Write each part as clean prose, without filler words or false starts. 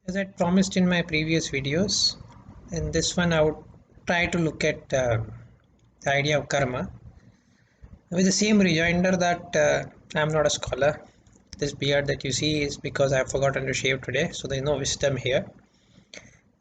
As I promised in my previous videos, in this one I would try to look at the idea of karma with the same rejoinder that I'm not a scholar. This beard that you see is because I've forgotten to shave today, so there's no wisdom here.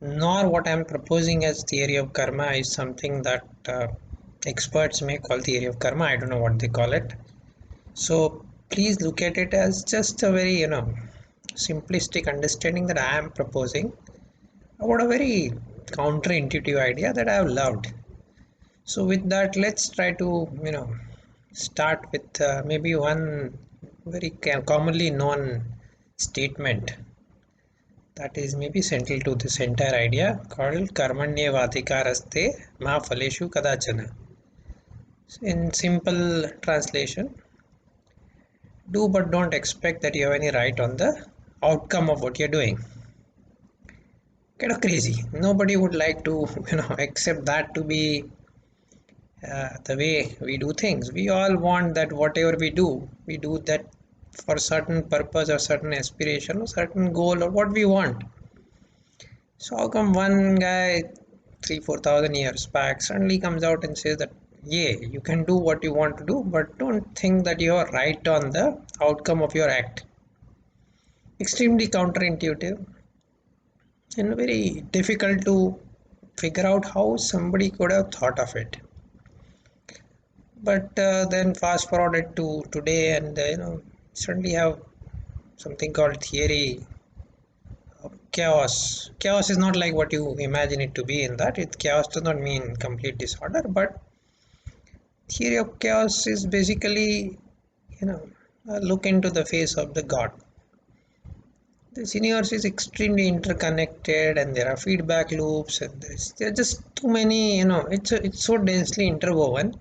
Nor what I'm proposing as theory of karma is something that experts may call theory of karma. I don't know what they call it. So please look at it as just a very simplistic understanding that I am proposing about a very counterintuitive idea that I have loved. So with that, let's try to start with maybe one very commonly known statement that is maybe central to this entire idea called Karmanye vadhika raste faleshu kadachana. In simple translation, do but don't expect that you have any right on the outcome of what you're doing. Kind of crazy. Nobody would like to accept that to be the way we do things. We all want that whatever we do that for certain purpose or certain aspiration or certain goal or what we want. So how come one guy 3-4 thousand years back suddenly comes out and says that yeah, you can do what you want to do, but don't think that you are right on the outcome of your act. Extremely counterintuitive and very difficult to figure out how somebody could have thought of it. But then fast forward it to today, and suddenly have something called theory of chaos. Chaos is not like what you imagine it to be. In that, chaos does not mean complete disorder, but theory of chaos is basically a look into the face of the God. This universe is extremely interconnected, and there are feedback loops, and there are just too many. It's so densely interwoven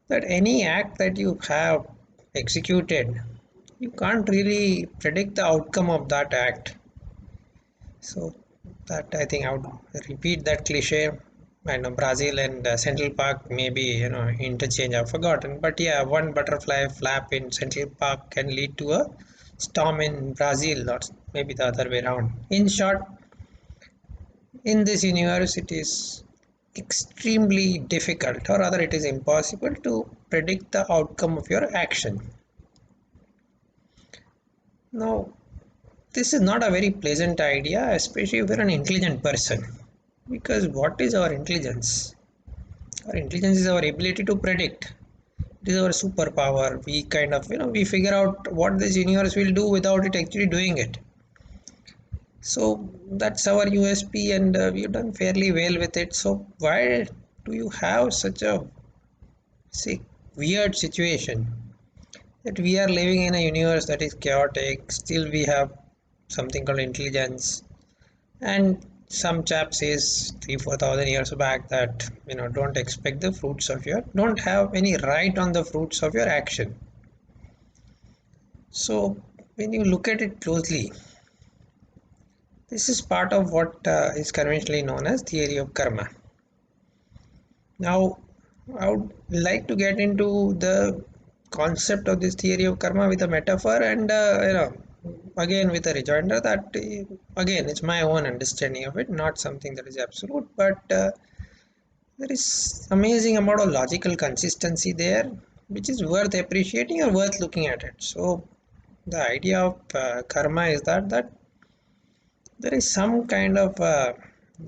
that any act that you have executed, you can't really predict the outcome of that act. So that I think I would repeat that cliche. I know Brazil and Central Park maybe interchange. I've forgotten, but yeah, one butterfly flap in Central Park can lead to a storm in Brazil, or maybe the other way around. In short, in this universe, it is extremely difficult, or rather, it is impossible to predict the outcome of your action. Now, this is not a very pleasant idea, especially if you're an intelligent person. Because what is our intelligence? Our intelligence is our ability to predict. It is our superpower. We kind of, we figure out what this universe will do without it actually doing it. So that's our USP, and we've done fairly well with it. So why do you have such a weird situation that we are living in a universe that is chaotic? Still, we have something called intelligence, and some chap says 3-4 thousand years back that don't expect the fruits of your don't have any right on the fruits of your action. So when you look at it closely, this is part of what is conventionally known as theory of karma. Now I would like to get into the concept of this theory of karma with a metaphor, and again with a rejoinder that again it's my own understanding of it, not something that is absolute, but there is amazing amount of logical consistency there, which is worth appreciating or worth looking at it. So the idea of karma is that there is some kind of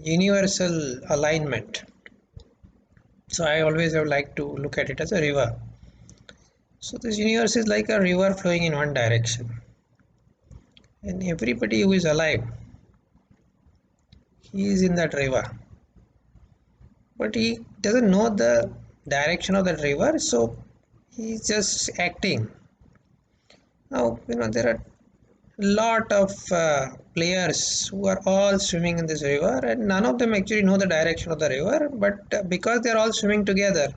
universal alignment. So I always have liked to look at it as a river. So this universe is like a river flowing in one direction, and everybody who is alive, he is in that river, but he doesn't know the direction of that river, so he's just acting. Now there are lot of players who are all swimming in this river, and none of them actually know the direction of the river, but because they are all swimming together,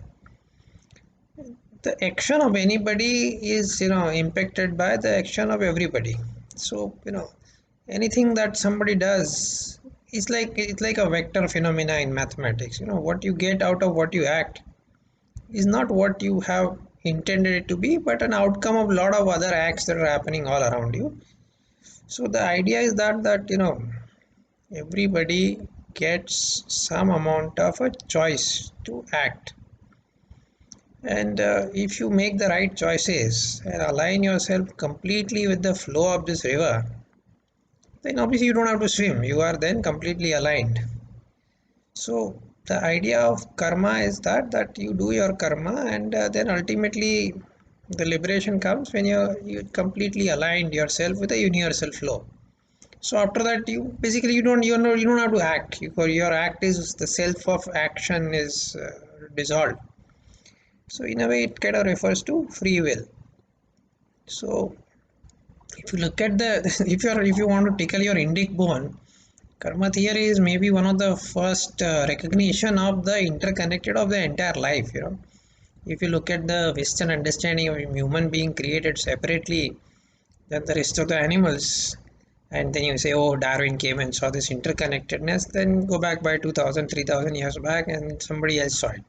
the action of anybody is impacted by the action of everybody. So anything that somebody does is like it's like a vector phenomena in mathematics. What you get out of what you act is not what you have intended it to be, but an outcome of a lot of other acts that are happening all around you. So the idea is that everybody gets some amount of a choice to act, and if you make the right choices and align yourself completely with the flow of this river, then obviously you don't have to swim, you are then completely aligned. So the idea of karma is that you do your karma, and then ultimately the liberation comes when you completely aligned yourself with the universal flow. So after that, you don't have to act. Your act is the self of action is dissolved. So in a way, it kind of refers to free will. So if you look at the if you want to tickle your indic bone, karma theory is maybe one of the first recognition of the interconnected of the entire life. If you look at the Western understanding of human being created separately than the rest of the animals, and then you say, oh, Darwin came and saw this interconnectedness, then go back by 2000, 3000 years back and somebody else saw it.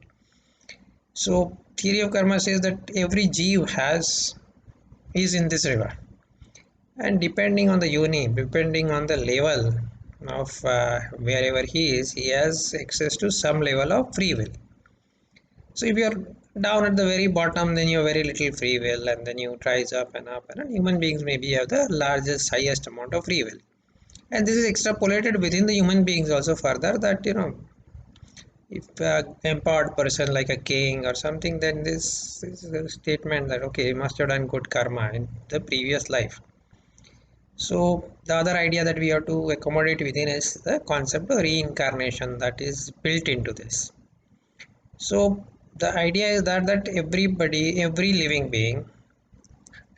So theory of karma says that every jeev has is in this river, and depending on the uni, depending on the level of wherever he is, he has access to some level of free will. So if you're down at the very bottom, then you have very little free will, and then you rise up and up, and human beings maybe have the largest, highest amount of free will. And this is extrapolated within the human beings also further, that if empowered person like a king or something, then this is a statement that okay, he must have done good karma in the previous life. So the other idea that we have to accommodate within is the concept of reincarnation that is built into this. So the idea is that everybody, every living being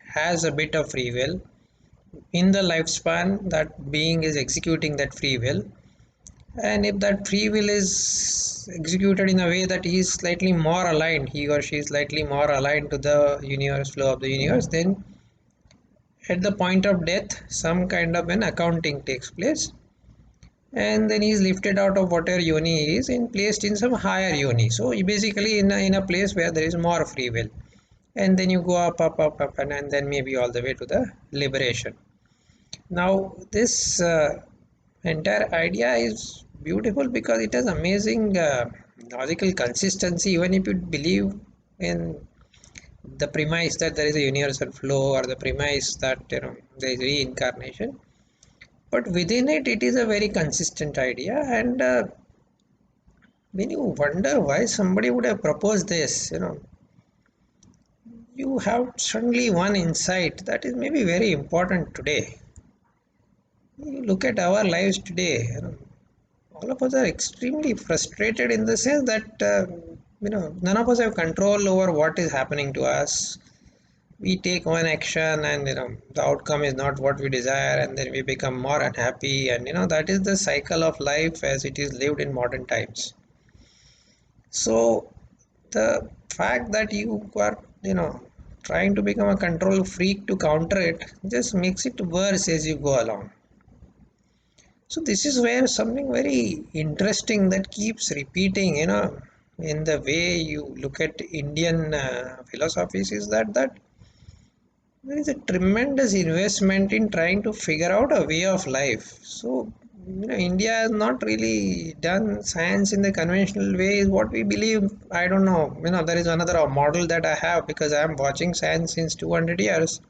has a bit of free will. In the lifespan, that being is executing that free will, and if that free will is executed in a way that he is slightly more aligned, he or she is slightly more aligned to the universe flow of the universe, then at the point of death some kind of an accounting takes place, and then he is lifted out of whatever yoni he is and placed in some higher yoni. So basically in a place where there is more free will, and then you go up, and then maybe all the way to the liberation. Now this entire idea is beautiful because it has amazing logical consistency, even if you believe in the premise that there is a universal flow, or the premise that there is reincarnation, but within it, it is a very consistent idea. And when you wonder why somebody would have proposed this, you have suddenly one insight that is maybe very important today. You look at our lives today, all of us are extremely frustrated in the sense that none of us have control over what is happening to us. We take one action, and the outcome is not what we desire, and then we become more unhappy, and that is the cycle of life as it is lived in modern times. So the fact that you are trying to become a control freak to counter it just makes it worse as you go along. So this is where something very interesting that keeps repeating, in the way you look at Indian philosophies, is that there is a tremendous investment in trying to figure out a way of life. So India has not really done science in the conventional way, is what we believe. I don't know. There is another model that I have because I am watching science since 200 years.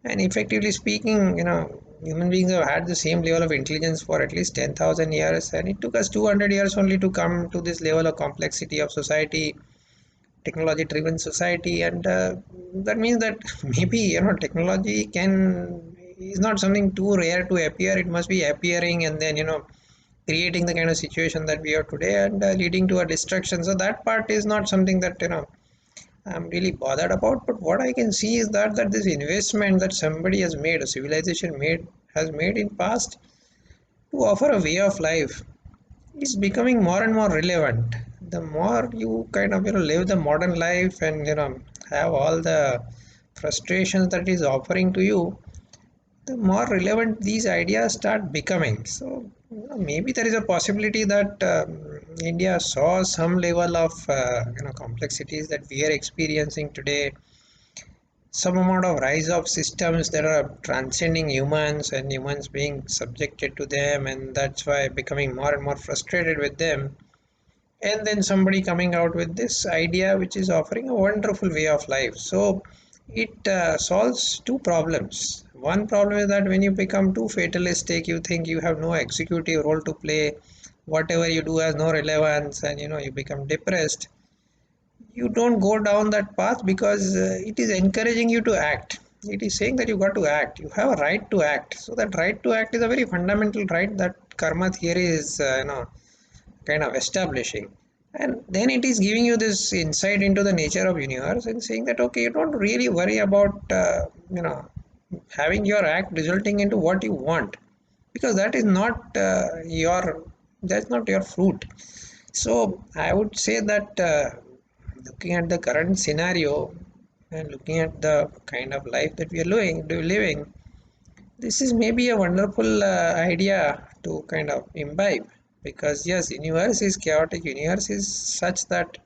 And effectively speaking, human beings have had the same level of intelligence for at least 10,000 years, and it took us 200 years only to come to this level of complexity of society, technology driven society. And that means that maybe technology can is not something too rare to appear. It must be appearing, and then creating the kind of situation that we are today, and leading to a destruction. So that part is not something that I'm really bothered about. But what I can see is that this investment that somebody has made, a civilization has made in past to offer a way of life is becoming more and more relevant. The more you kind of live the modern life, and have all the frustrations that is offering to you, the more relevant these ideas start becoming. So maybe there is a possibility that India saw some level of complexities that we are experiencing today, some amount of rise of systems that are transcending humans and humans being subjected to them, and that's why becoming more and more frustrated with them. And then somebody coming out with this idea which is offering a wonderful way of life. So it solves two problems. One problem is that when you become too fatalistic, you think you have no executive role to play, whatever you do has no relevance, and you become depressed. You don't go down that path because it is encouraging you to act. It is saying that you got to act, you have a right to act. So that right to act is a very fundamental right that karma theory is kind of establishing. And then it is giving you this insight into the nature of universe and saying that okay, you don't really worry about having your act resulting into what you want, because that is not your, that's not your fruit. So I would say that looking at the current scenario and looking at the kind of life that we are living, this is maybe a wonderful idea to kind of imbibe. Because yes, universe is chaotic, universe is such that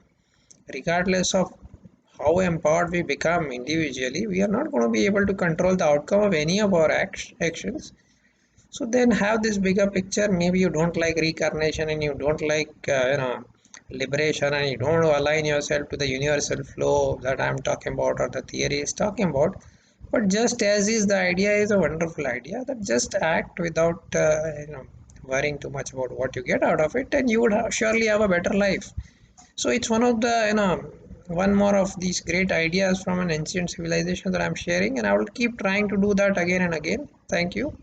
regardless of how empowered we become individually, we are not going to be able to control the outcome of any of our actions. So then have this bigger picture. Maybe you don't like reincarnation and you don't like liberation, and you don't align yourself to the universal flow that I'm talking about or the theory is talking about. But just as is, the idea is a wonderful idea that just act without worrying too much about what you get out of it, and you would surely have a better life. So it's one of the one more of these great ideas from an ancient civilization that I'm sharing, and I will keep trying to do that again and again. Thank you.